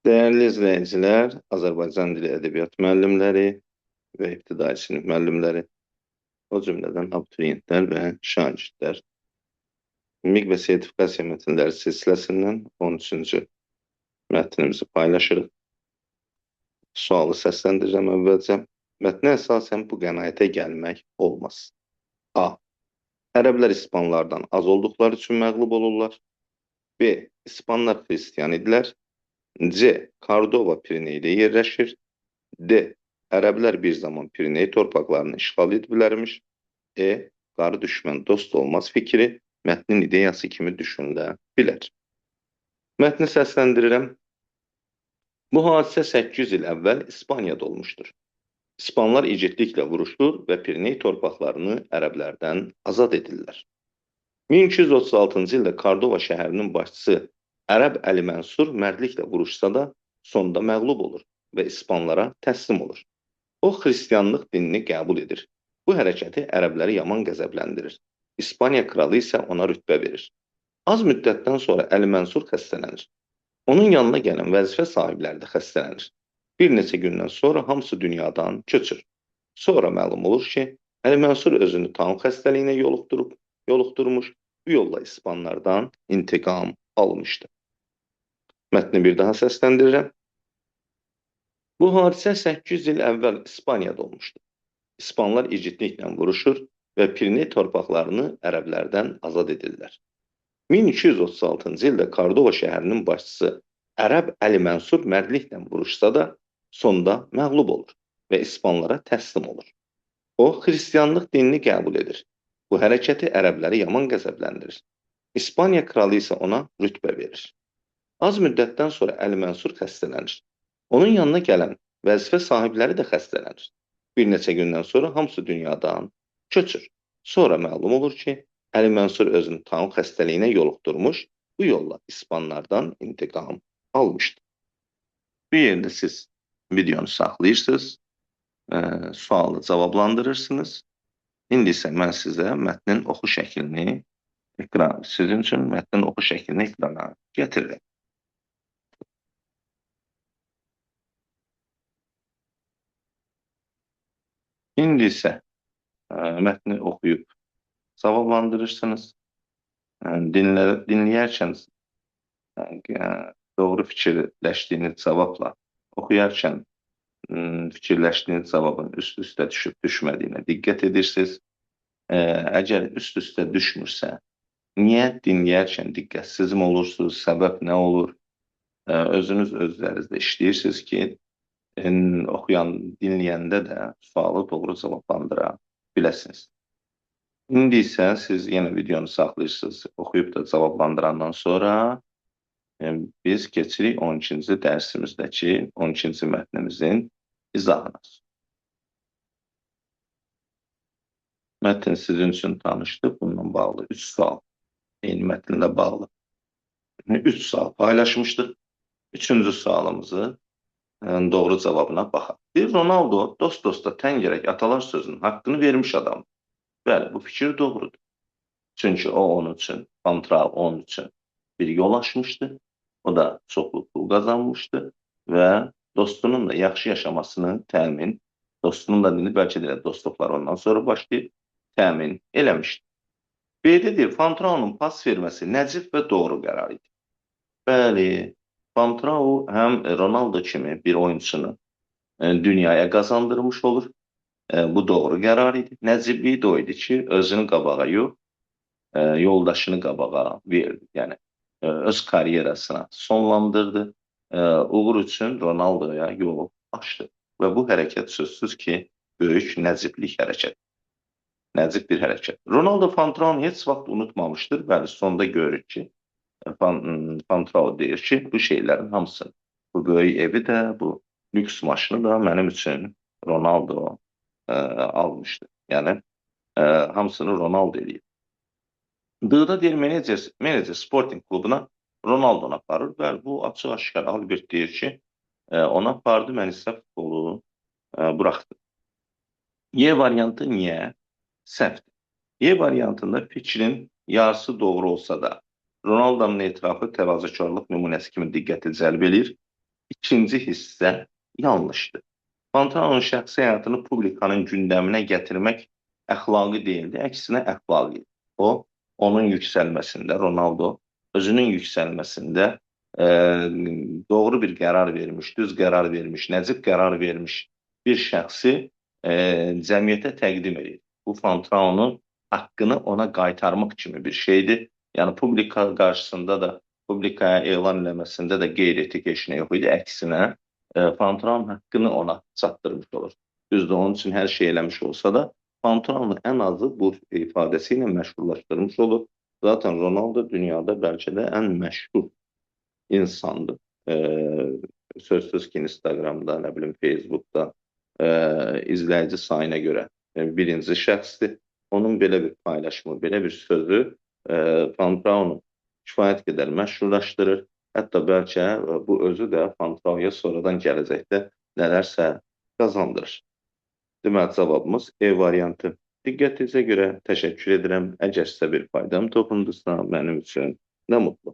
Değerli izleyiciler, Azərbaycan dili ədəbiyyat müəllimləri və ibtidai sinif müəllimləri, o cümlədən abituriyentlər və şagirdlər, MİQ və sertifikasiya mətnləri silsiləsindən 13-cü mətnimizi paylaşırıq. Sualı səsləndirəcəm əvvəlcə. Mətnə əsasən bu qənaətə gəlmək olmaz. A. Ərəblər İspanlardan az olduqları üçün məğlub olurlar. B. İspanlar xristiyan idilər. C. Kordova Pirineydə yerləşir. D. Ərəblər bir zaman Piriney torpaqlarını işğal ediblərmiş. E. Qarı düşmən dost olmaz fikri mətnin ideyası kimi düşünülə bilər. Mətni səsləndirirəm. Bu hadisə 800 il əvvəl İspaniyada olmuşdur. İspanlar igidliklə vuruşur və Piriney torpaqlarını ərəblərdən azad edirlər. 1236-cı ildə Kordova şəhərinin başçısı Ərəb Əli Mənsur mərdliklə vuruşsa da sonda məğlub olur və İspanlara təslim olur. O, xristianlıq dinini qəbul edir. Bu hərəkəti ərəbləri yaman qəzəbləndirir. İspaniya kralı isə ona rütbə verir. Az müddətdən sonra Əli Mənsur xəstələnir. Onun yanına gələn vəzifə sahibləri də xəstələnir. Bir neçə gündən sonra hamısı dünyadan köçür. Sonra məlum olur ki, Əli Mənsur özünü taun xəstəliyinə yoluxdurmuş, bu yolla İspanlardan intiqam almışdı. Mətni bir daha səsləndirirəm. Bu hadisə 800 il əvvəl İspaniyada olmuşdu. İspanlar igidliklə vuruşur və Piriney torpaqlarını ərəblərdən azad edirlər. 1236-cı ildə Kordova şəhərinin başçısı Ərəb Əli Mənsur mərdliklə vuruşsa da sonda məğlub olur və İspanlara təslim olur. O, xristianlıq dinini qəbul edir. Bu hərəkəti ərəbləri yaman qəzəbləndirir. İspaniya kralı isə ona rütbə verir. Az müddətdən sonra Əli Mənsur xəstələnir. Onun yanına gələn vəzifə sahibləri də xəstələnir. Bir neçə gündən sonra hamısı dünyadan köçür. Sonra məlum olur ki, Əli Mənsur özünü taun xəstəliyinə yoluxdurmuş, bu yolla İspanlardan intiqam almışdı. Bu yerdə siz videonu saxlayırsınız, sualı cavablandırırsınız. İndi isə mən sizə mətnin oxu şəklini sizin üçün mətnin oxu şəklini ekrana gətirirəm. İndi isə mətni oxuyub cavablandırırsınız. Dinləyərkən doğru fikirləşdiyiniz cavabla oxuyarkən fikirləşdiyiniz cavabın üst-üstə düşüb düşmədiyinə diqqət edirsiniz. Əgər üst-üstə düşmürsə, niyə dinləyərkən diqqətsizm olursunuz, səbəb nə olur? Özünüz özlərinizdə işləyirsiniz ki, dinləyəndə də sualı doğru cavablandıra biləsiniz. İndi isə siz yenə videonu saxlayırsınız, oxuyub da cavablandırandan sonra biz keçirik 12-ci dərsimizdəki 12-ci mətnimizin izahına. Mətn sizin üçün tanışdır. Bununla bağlı 3 sual, eyni mətnlə bağlı 3 sual paylaşmışdıq. 3-cü sualımızı doğru cavabına baxaq. Ronaldo dost-dosta tən gərək atalar sözünün haqqını vermiş adamdır. Bəli, bu fikir doğrudur. Çünki o onun üçün, kontral onun üçün bir yol açmışdı. O da çoxlu pul qazanmışdı və dostunun da yaxşı yaşamasını təmin, dostunun da bəlkə də dostluqlar ondan sonra başlayıb təmin eləmişdi. B-də deyir, Fantrao'nun pas verməsi nəcib və doğru qərar idi. Bəli, Fantrao həm Ronaldo kimi bir oyunçunu dünyaya qazandırmış olur. Bu doğru qərar idi. Nəciblik də o idi ki, özünü qabağa yox, yoldaşını qabağa verdi. Yəni, öz karyerasına sonlandırdı. Uğur üçün Ronaldo'ya yol açdı. Və bu hərəkət sözsüz ki, böyük nəciblik hərəkət. Nəcib bir hərəkət. Ronaldo Fantrao'nu heç vaxt unutmamışdır. Bəli, sonda görürük ki, Fantrao deyir ki, bu şeylərin hamısını, bu böyük evi də, bu lüks maşını da mənim üçün Ronaldo almışdı. Yəni, hamısını Ronaldo eləyir. D-da deyir, menecer Sporting klubuna Ronaldo'na aparır və bu açıq-aşkar Albert deyir ki, ona apardı, mən isə futbolu buraxdım. Y variantı niyə? Səhvdir. Y variantında fikrin yarısı doğru olsa da Ronaldo'nun etirafı təvazökarlıq nümunəsi kimi diqqəti cəlb edir. İkinci hissə yanlışdır. Fantanonun şəxsi həyatını publikanın gündəminə gətirmək əxlaqi deyildi, əksinə əxlaqi. O, onun yüksəlməsində, Ronaldo özünün yüksəlməsində e, doğru bir qərar vermiş, düz qərar vermiş, nəcib qərar vermiş bir şəxsi cəmiyyətə təqdim edir. Bu Fantanonun haqqını ona qaytarmaq kimi bir şeydir. Yəni publika qarşısında da, publikaya elan eləməsində də qeyri-etik heç nə yox idi. Əksinə, Fantanonun haqqını ona çatdırmış olur. Düzdür, onun üçün hər şey eləmiş olsa da, Fantanonu ən azı bu ifadəsi ilə məşhurlaşdırmış olur. Zaten Ronaldo dünyada bəlkə də ən məşhur insandır. Sözsüz ki, Instagramda, nə bilim, Facebookda izləyici sayına görə birinci şəxsdir. Onun belə bir paylaşımı, belə bir sözü Fantraunu kifayət qədər məşhurlaşdırır. Hətta bəlkə bu özü də Fantrauya sonradan gələcəkdə nələrsə qazandırır. Deməli, cavabımız E variantı. Diqqətinizə görə təşəkkür edirəm. Əgər sizə bir faydam toxundusa, mənim üçün nə mutlu.